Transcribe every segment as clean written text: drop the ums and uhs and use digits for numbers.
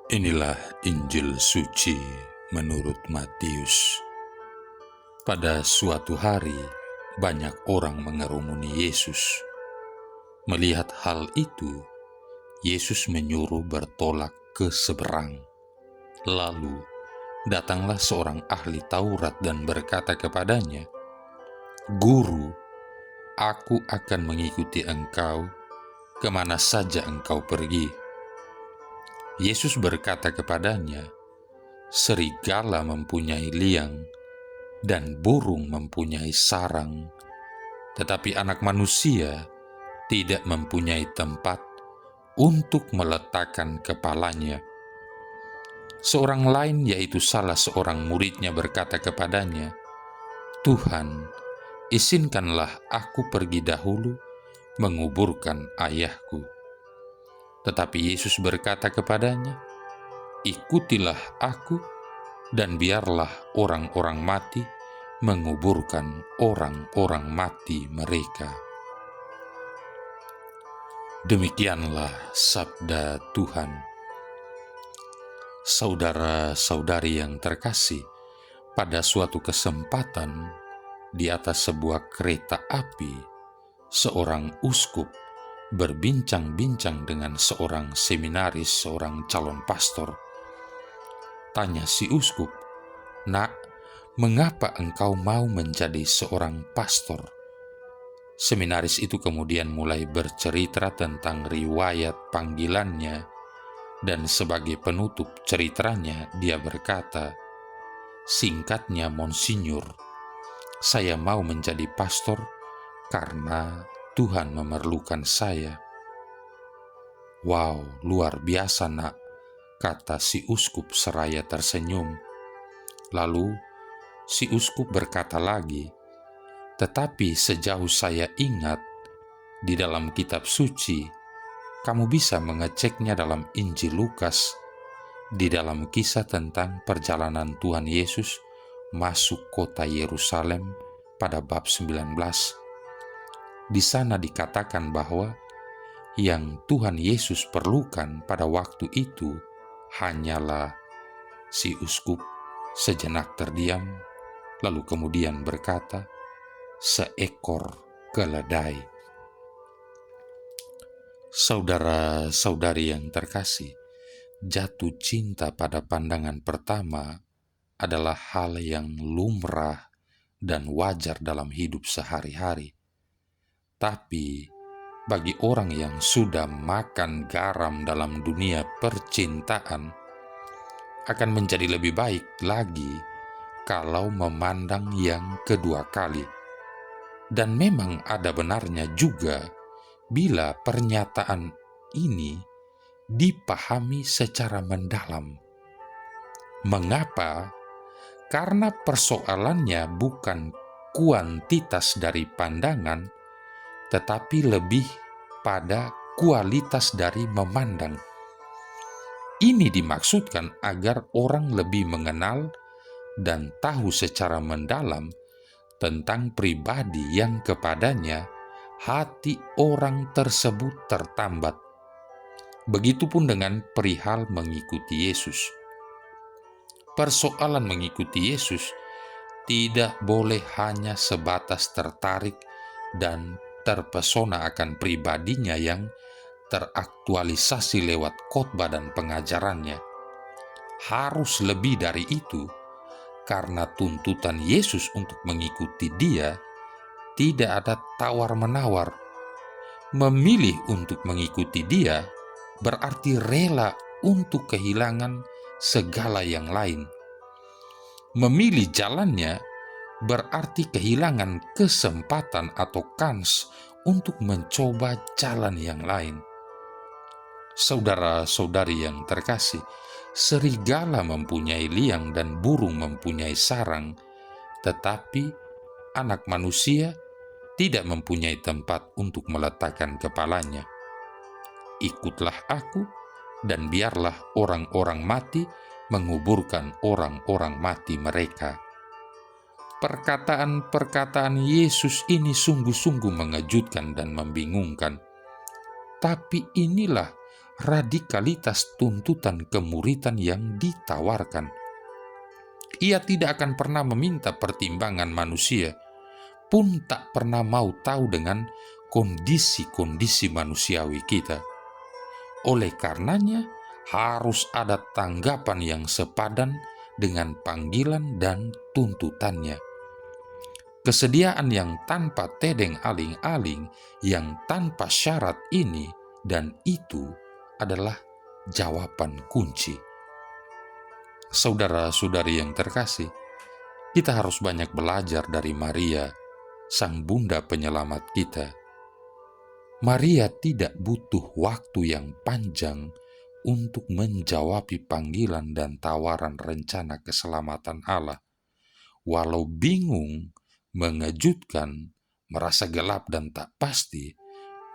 Inilah Injil suci menurut Matius. Pada suatu hari, banyak orang mengerumuni Yesus. Melihat hal itu, Yesus menyuruh bertolak ke seberang. Lalu, datanglah seorang ahli Taurat dan berkata kepadanya, "Guru, aku akan mengikuti engkau kemana saja engkau pergi." Yesus berkata kepadanya, "Serigala mempunyai liang dan burung mempunyai sarang, tetapi Anak Manusia tidak mempunyai tempat untuk meletakkan kepalanya." Seorang lain, yaitu salah seorang muridnya, berkata kepadanya, "Tuhan, izinkanlah aku pergi dahulu menguburkan ayahku." Tetapi Yesus berkata kepadanya, "Ikutilah aku, dan biarlah orang-orang mati menguburkan orang-orang mati mereka." Demikianlah sabda Tuhan. Saudara-saudari yang terkasih, pada suatu kesempatan di atas sebuah kereta api, seorang uskup berbincang-bincang dengan seorang seminaris, seorang calon pastor. Tanya si uskup, "Nak, mengapa engkau mau menjadi seorang pastor?" Seminaris itu kemudian mulai bercerita tentang riwayat panggilannya, dan sebagai penutup ceritanya dia berkata, "Singkatnya, Monsinyur, saya mau menjadi pastor karena Tuhan memerlukan saya." "Wow, luar biasa, Nak," kata si uskup seraya tersenyum. Lalu si uskup berkata lagi, "Tetapi sejauh saya ingat, di dalam kitab suci, kamu bisa mengeceknya dalam Injil Lukas, di dalam kisah tentang perjalanan Tuhan Yesus masuk kota Yerusalem pada bab 19. Di sana dikatakan bahwa yang Tuhan Yesus perlukan pada waktu itu hanyalah..." Si uskup sejenak terdiam, lalu kemudian berkata, "Seekor keledai." Saudara-saudari yang terkasih, jatuh cinta pada pandangan pertama adalah hal yang lumrah dan wajar dalam hidup sehari-hari. Tapi bagi orang yang sudah makan garam dalam dunia percintaan, akan menjadi lebih baik lagi kalau memandang yang kedua kali. Dan memang ada benarnya juga bila pernyataan ini dipahami secara mendalam. Mengapa? Karena persoalannya bukan kuantitas dari pandangan, tetapi lebih pada kualitas dari memandang. Ini dimaksudkan agar orang lebih mengenal dan tahu secara mendalam tentang pribadi yang kepadanya hati orang tersebut tertambat. Begitupun dengan perihal mengikuti Yesus. Persoalan mengikuti Yesus tidak boleh hanya sebatas tertarik dan terpesona akan pribadinya yang teraktualisasi lewat khotbah dan pengajarannya. Harus lebih dari itu, karena tuntutan Yesus untuk mengikuti Dia tidak ada tawar-menawar. Memilih untuk mengikuti Dia berarti rela untuk kehilangan segala yang lain. Memilih jalannya berarti kehilangan kesempatan atau kans untuk mencoba jalan yang lain. Saudara-saudari yang terkasih, serigala mempunyai liang dan burung mempunyai sarang, tetapi Anak Manusia tidak mempunyai tempat untuk meletakkan kepalanya. Ikutlah aku, dan biarlah orang-orang mati menguburkan orang-orang mati mereka. Perkataan-perkataan Yesus ini sungguh-sungguh mengejutkan dan membingungkan. Tapi inilah radikalitas tuntutan kemuritan yang ditawarkan. Ia tidak akan pernah meminta pertimbangan manusia, pun tak pernah mau tahu dengan kondisi-kondisi manusiawi kita. Oleh karenanya, harus ada tanggapan yang sepadan dengan panggilan dan tuntutannya. Kesediaan yang tanpa tedeng aling-aling, yang tanpa syarat ini dan itu adalah jawaban kunci. Saudara-saudari yang terkasih, kita harus banyak belajar dari Maria, Sang Bunda Penyelamat kita. Maria tidak butuh waktu yang panjang untuk menjawab panggilan dan tawaran rencana keselamatan Allah. Walau bingung, mengejutkan, merasa gelap dan tak pasti,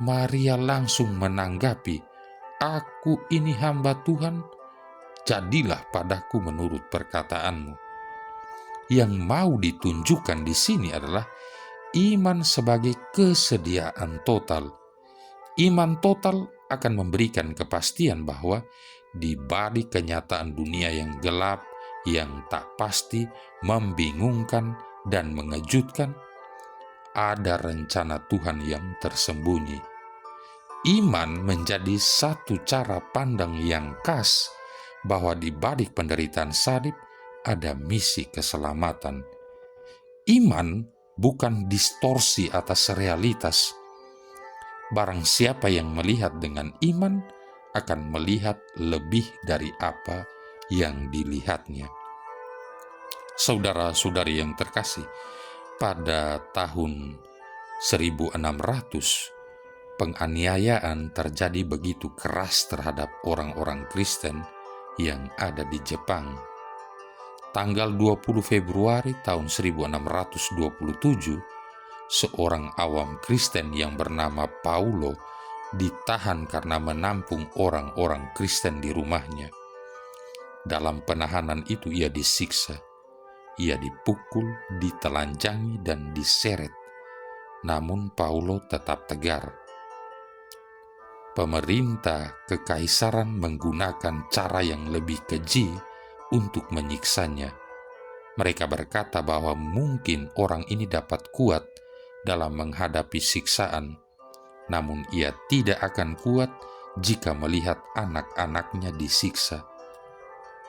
Maria langsung menanggapi, "Aku ini hamba Tuhan, jadilah padaku menurut perkataanmu." Yang mau ditunjukkan di sini adalah iman sebagai kesediaan total. Iman total akan memberikan kepastian bahwa di balik kenyataan dunia yang gelap, yang tak pasti, membingungkan, dan mengejutkan, ada rencana Tuhan yang tersembunyi. Iman menjadi satu cara pandang yang khas bahwa di balik penderitaan salib ada misi keselamatan. Iman bukan distorsi atas realitas. Barang siapa yang melihat dengan iman akan melihat lebih dari apa yang dilihatnya. Saudara-saudari yang terkasih, pada tahun 1600, penganiayaan terjadi begitu keras terhadap orang-orang Kristen yang ada di Jepang. Tanggal 20 Februari tahun 1627, seorang awam Kristen yang bernama Paulo ditahan karena menampung orang-orang Kristen di rumahnya. Dalam penahanan itu ia disiksa, ia dipukul, ditelanjangi, dan diseret. Namun Paulo tetap tegar. Pemerintah kekaisaran menggunakan cara yang lebih keji untuk menyiksanya. Mereka berkata bahwa mungkin orang ini dapat kuat dalam menghadapi siksaan, namun ia tidak akan kuat jika melihat anak-anaknya disiksa.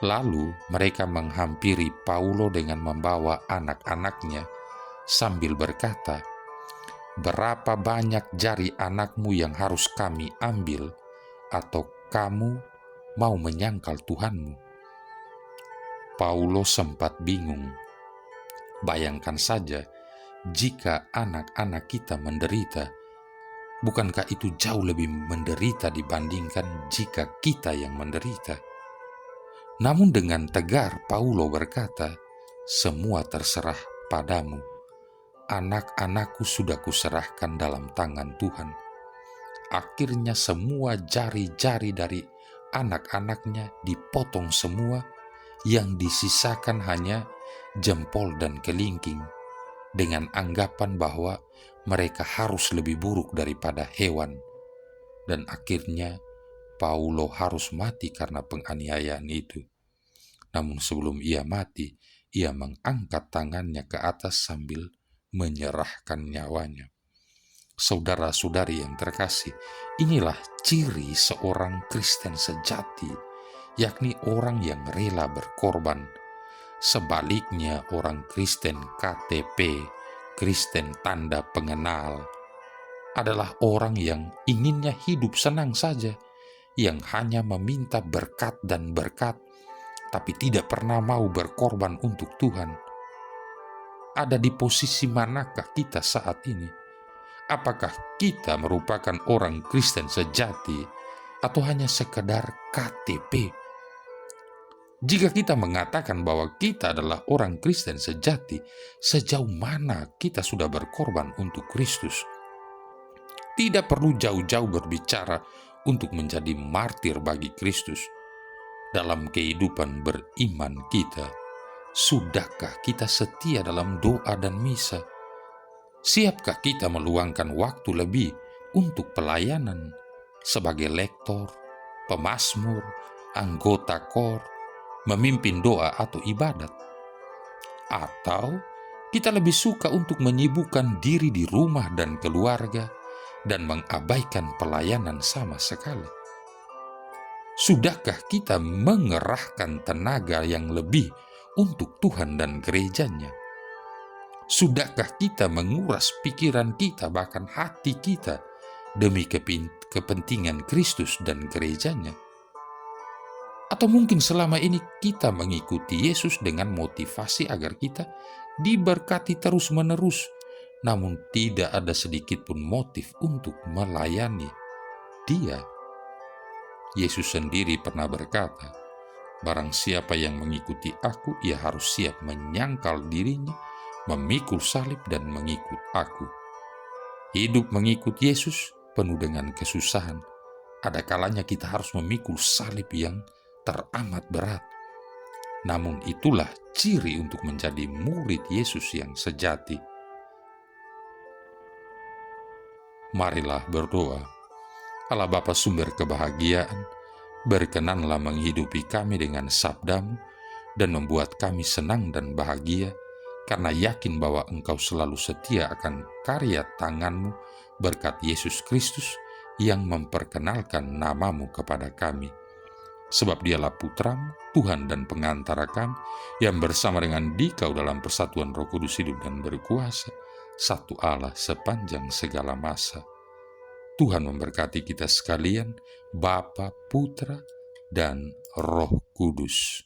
Lalu mereka menghampiri Paulo dengan membawa anak-anaknya sambil berkata, "Berapa banyak jari anakmu yang harus kami ambil, atau kamu mau menyangkal Tuhanmu?" Paulo sempat bingung. Bayangkan saja, jika anak-anak kita menderita, bukankah itu jauh lebih menderita dibandingkan jika kita yang menderita? Namun dengan tegar Paulo berkata, "Semua terserah padamu. Anak-anakku sudah kuserahkan dalam tangan Tuhan." Akhirnya semua jari-jari dari anak-anaknya dipotong semua, yang disisakan hanya jempol dan kelingking, dengan anggapan bahwa mereka harus lebih buruk daripada hewan. Dan akhirnya Paulo harus mati karena penganiayaan itu. Namun sebelum ia mati, ia mengangkat tangannya ke atas sambil menyerahkan nyawanya. Saudara-saudari yang terkasih, inilah ciri seorang Kristen sejati, yakni orang yang rela berkorban. Sebaliknya, orang Kristen KTP, Kristen tanda pengenal, adalah orang yang inginnya hidup senang saja, yang hanya meminta berkat dan berkat, tapi tidak pernah mau berkorban untuk Tuhan. Ada di posisi manakah kita saat ini? Apakah kita merupakan orang Kristen sejati atau hanya sekedar KTP? Jika kita mengatakan bahwa kita adalah orang Kristen sejati, sejauh mana kita sudah berkorban untuk Kristus? Tidak perlu jauh-jauh berbicara untuk menjadi martir bagi Kristus. Dalam kehidupan beriman kita, sudahkah kita setia dalam doa dan misa? Siapkah kita meluangkan waktu lebih untuk pelayanan sebagai lektor, pemazmur, anggota KOR, memimpin doa atau ibadat? Atau kita lebih suka untuk menyibukkan diri di rumah dan keluarga dan mengabaikan pelayanan sama sekali? Sudahkah kita mengerahkan tenaga yang lebih untuk Tuhan dan gerejanya? Sudahkah kita menguras pikiran kita, bahkan hati kita, demi kepentingan Kristus dan gerejanya? Atau mungkin selama ini kita mengikuti Yesus dengan motivasi agar kita diberkati terus-menerus, namun tidak ada sedikit pun motif untuk melayani Dia. Yesus sendiri pernah berkata, "Barang siapa yang mengikuti aku, ia harus siap menyangkal dirinya, memikul salib dan mengikut aku." Hidup mengikut Yesus penuh dengan kesusahan. Ada kalanya kita harus memikul salib yang teramat berat. Namun itulah ciri untuk menjadi murid Yesus yang sejati. Marilah berdoa. Allah Bapa sumber kebahagiaan, berkenanlah menghidupi kami dengan sabda-Mu dan membuat kami senang dan bahagia, karena yakin bahwa Engkau selalu setia akan karya tangan-Mu berkat Yesus Kristus yang memperkenalkan nama-Mu kepada kami. Sebab Dialah Putra-Mu, Tuhan dan pengantara kami, yang bersama dengan Dikau dalam persatuan Roh Kudus hidup dan berkuasa, satu Allah sepanjang segala masa. Tuhan memberkati kita sekalian, Bapa, Putra, dan Roh Kudus.